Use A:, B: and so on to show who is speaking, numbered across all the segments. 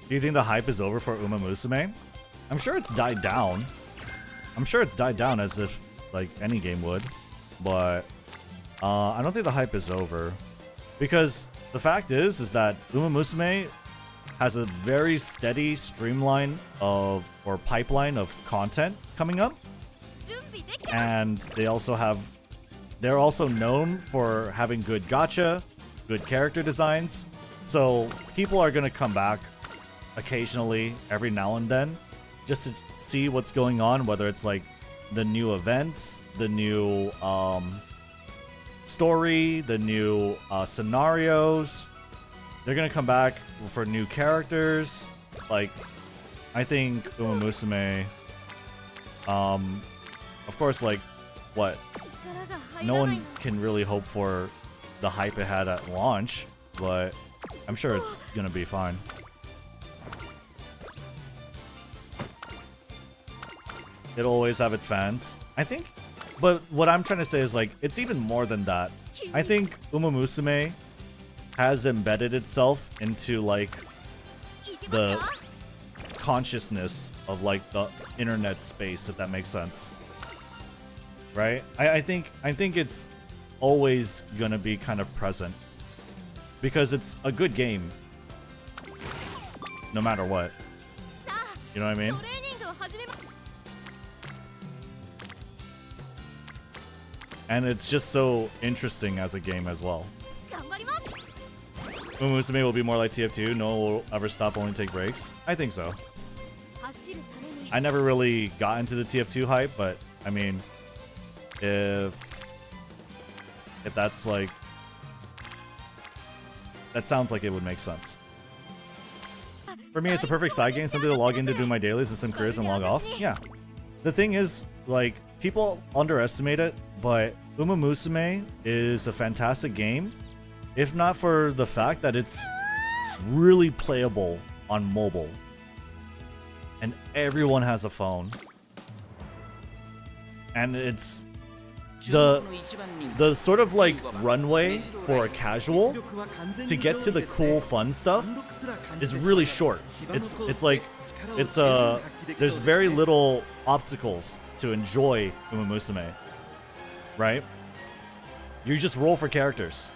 A: Do you think the hype is over for Uma Musume? I'm sure it's died down. I'm sure it's died down as if like any game would, but I don't think the hype is over, because the fact is that Uma Musume has a very steady streamline of or pipeline of content coming up, and they're also known for having good gacha, good character designs. So people are gonna come back occasionally, every now and then, just to see what's going on, whether it's like the new events, the new story, the new scenarios. They're gonna come back for new characters. Like, I think Uma Musume, of course, like, what? No one can really hope for the hype it had at launch, but I'm sure it's gonna be fine. It'll always have its fans, I think. But what I'm trying to say is, like, it's even more than that. I think Uma Musume has embedded itself into, like, the consciousness of, like, the internet space, if that makes sense. Right? I think it's always gonna be kind of present, because it's a good game no matter what. You know what I mean? And it's just so interesting as a game as well. Uma Musume will be more like TF2. No one will ever stop, only take breaks. I think so. I never really got into the TF2 hype, but I mean, if that's like, that sounds like it would make sense. For me, it's a perfect side game, something to log in to do my dailies and some careers and log off. Yeah. The thing is, like, people underestimate it, but Uma Musume is a fantastic game, if not for the fact that it's really playable on mobile. And everyone has a phone. And it's the sort of like runway for a casual to get to the cool fun stuff is really short. It's like there's very little obstacles to enjoy Uma Musume, right? You just roll for characters,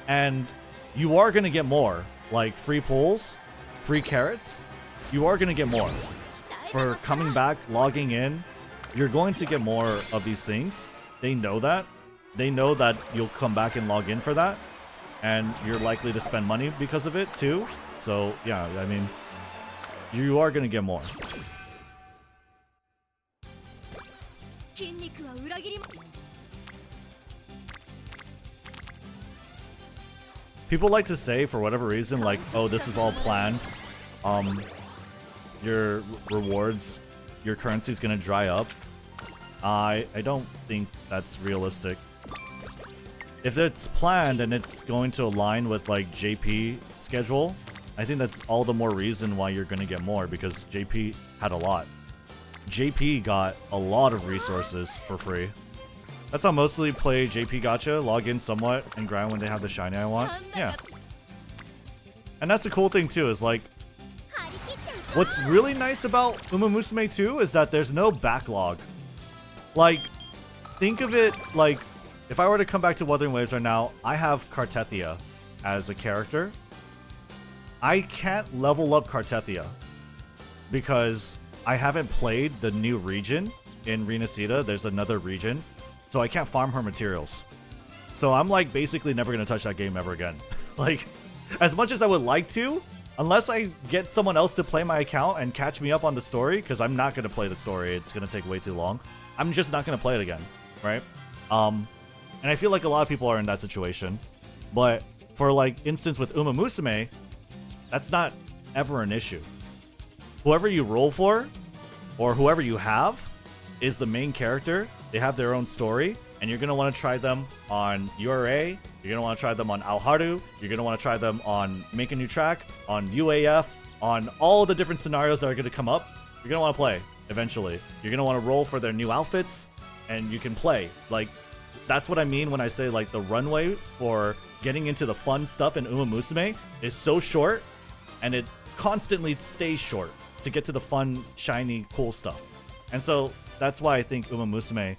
A: and you are gonna get more, like free pulls, free carrots. You are gonna get more for coming back, logging in. You're going to get more of these things. They know that. They know that you'll come back and log in for that, and you're likely to spend money because of it too. So yeah, I mean, you are gonna get more. People like to say, for whatever reason, like, oh, this is all planned. Your rewards, your currency is gonna dry up. I don't think that's realistic. If it's planned and it's going to align with like JP schedule, I think that's all the more reason why you're gonna get more, because JP had a lot. JP got a lot of resources for free. That's how mostly play JP gacha, log in somewhat, and grind when they have the shiny I want. Yeah. And that's the cool thing too, is like, what's really nice about Uma Musume 2 is that there's no backlog. Like, think of it like, if I were to come back to Wuthering Waves right now, I have Cartethia as a character. I can't level up Cartethia because I haven't played the new region in Renacida. There's another region, so I can't farm her materials. So I'm like basically never gonna touch that game ever again. Like, as much as I would like to, unless I get someone else to play my account and catch me up on the story, because I'm not gonna play the story, it's gonna take way too long. I'm just not gonna play it again, right? And I feel like a lot of people are in that situation. But for like instance with Uma Musume, that's not ever an issue. Whoever you roll for, or whoever you have, is the main character. They have their own story, and you're gonna want to try them on URA. You're gonna want to try them on Aoharu. You're gonna want to try them on Make a New Track, on UAF, on all the different scenarios that are gonna come up. You're gonna want to play eventually. You're gonna want to roll for their new outfits, and you can play. Like, that's what I mean when I say like the runway for getting into the fun stuff in Uma Musume is so short, and it constantly stays short to get to the fun, shiny, cool stuff. And so that's why I think Uma Musume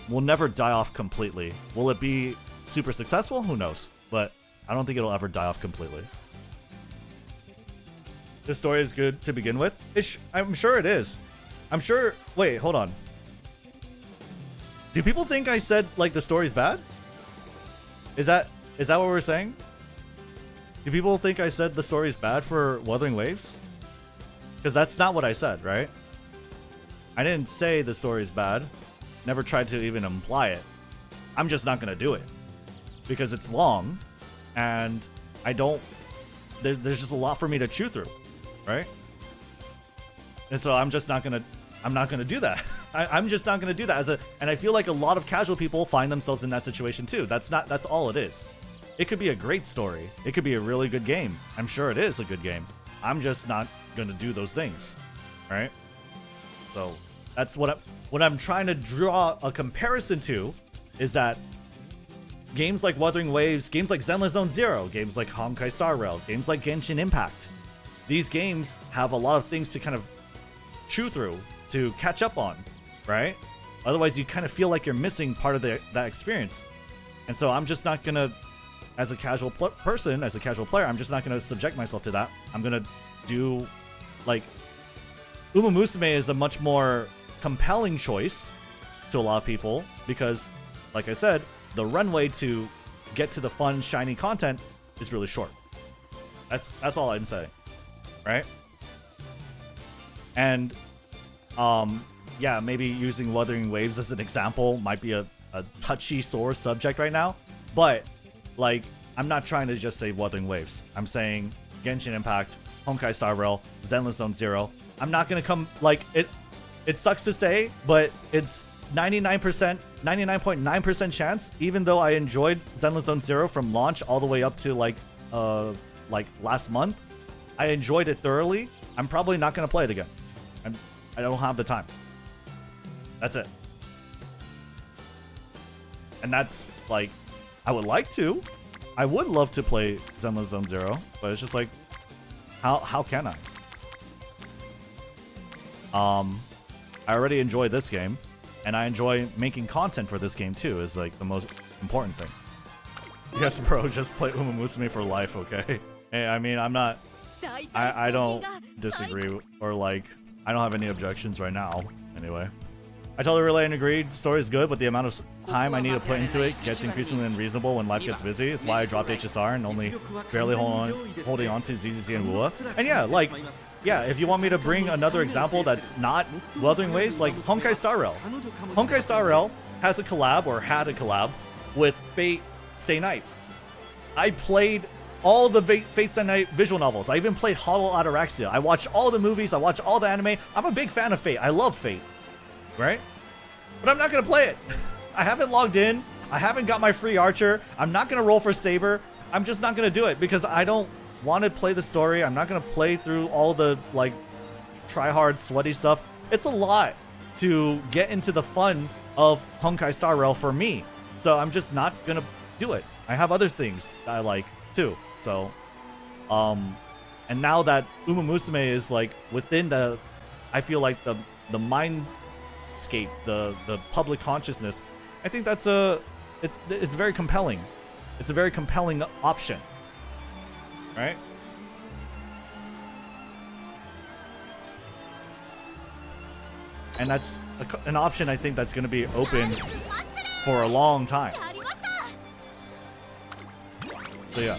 A: will never die off completely. Will it be super successful? Who knows? But I don't think it'll ever die off completely. This story is good to begin with. I'm sure it is. I'm sure. Wait, hold on. Do people think I said like the story's bad? Is that what we're saying? Do people think I said the story's bad for Wuthering Waves? Because that's not what I said, right? I didn't say the story's bad. Never tried to even imply it. I'm just not gonna do it because it's long, and I don't. There's just a lot for me to chew through, right? And so I'm just not gonna. I'm not gonna do that. I'm just not gonna do that and I feel like a lot of casual people find themselves in that situation too. That's all it is. It could be a great story. It could be a really good game. I'm sure it is a good game. I'm just not gonna do those things, right? So that's what I'm trying to draw a comparison to, is that games like Wuthering Waves, games like Zenless Zone Zero, games like Honkai Star Rail, games like Genshin Impact, these games have a lot of things to kind of chew through, to catch up on, right? Otherwise, you kind of feel like you're missing part of that experience. And so I'm just not gonna, as a casual person, as a casual player, I'm just not gonna subject myself to that. I'm gonna do, like, Umamusume is a much more compelling choice to a lot of people because, like I said, the runway to get to the fun, shiny content is really short. That's all I'm saying, right? And yeah, maybe using Wuthering Waves as an example might be a touchy, sore subject right now, but like, I'm not trying to just say Wuthering Waves. I'm saying Genshin Impact, Honkai Star Rail, Zenless Zone Zero. I'm not gonna come, like, it sucks to say, but it's 99.9% chance, even though I enjoyed Zenless Zone Zero from launch all the way up to like last month, I enjoyed it thoroughly. I'm probably not gonna play it again. I don't have the time. That's it. And that's like, I would like to. I would love to play Zenless Zone Zero, but it's just like, how can I? I already enjoy this game, and I enjoy making content for this game too, is like the most important thing. Yes, bro, just play Umamusume for life, okay? Hey, I mean, I'm not... I don't disagree, or like, I don't have any objections right now, anyway. I totally relate and agree. The story is good, but the amount of time I need to put into it gets increasingly unreasonable when life gets busy. It's why I dropped HSR and only barely holding on to ZZZ and Wua. And yeah, like, yeah, if you want me to bring another example that's not Wuthering Waves, like Honkai Star Rail. Honkai Star Rail has a collab, or had a collab, with Fate Stay Night. I played all the Fate Stay Night visual novels. I even played Hollow Ataraxia. I watched all the movies. I watched all the anime. I'm a big fan of Fate. I love Fate. Right? But I'm not gonna play it. I haven't logged in. I haven't got my free archer. I'm not gonna roll for Saber. I'm just not gonna do it because I don't want to play the story. I'm not gonna play through all the like try hard sweaty stuff. It's a lot to get into the fun of Honkai Star Rail for me. So I'm just not gonna do it. I have other things that I like too. So and now that Umamusume is like within the, I feel like the mindscape, the public consciousness, I think that's it's very compelling. It's a very compelling option, right? And that's an option I think that's going to be open for a long time. So yeah.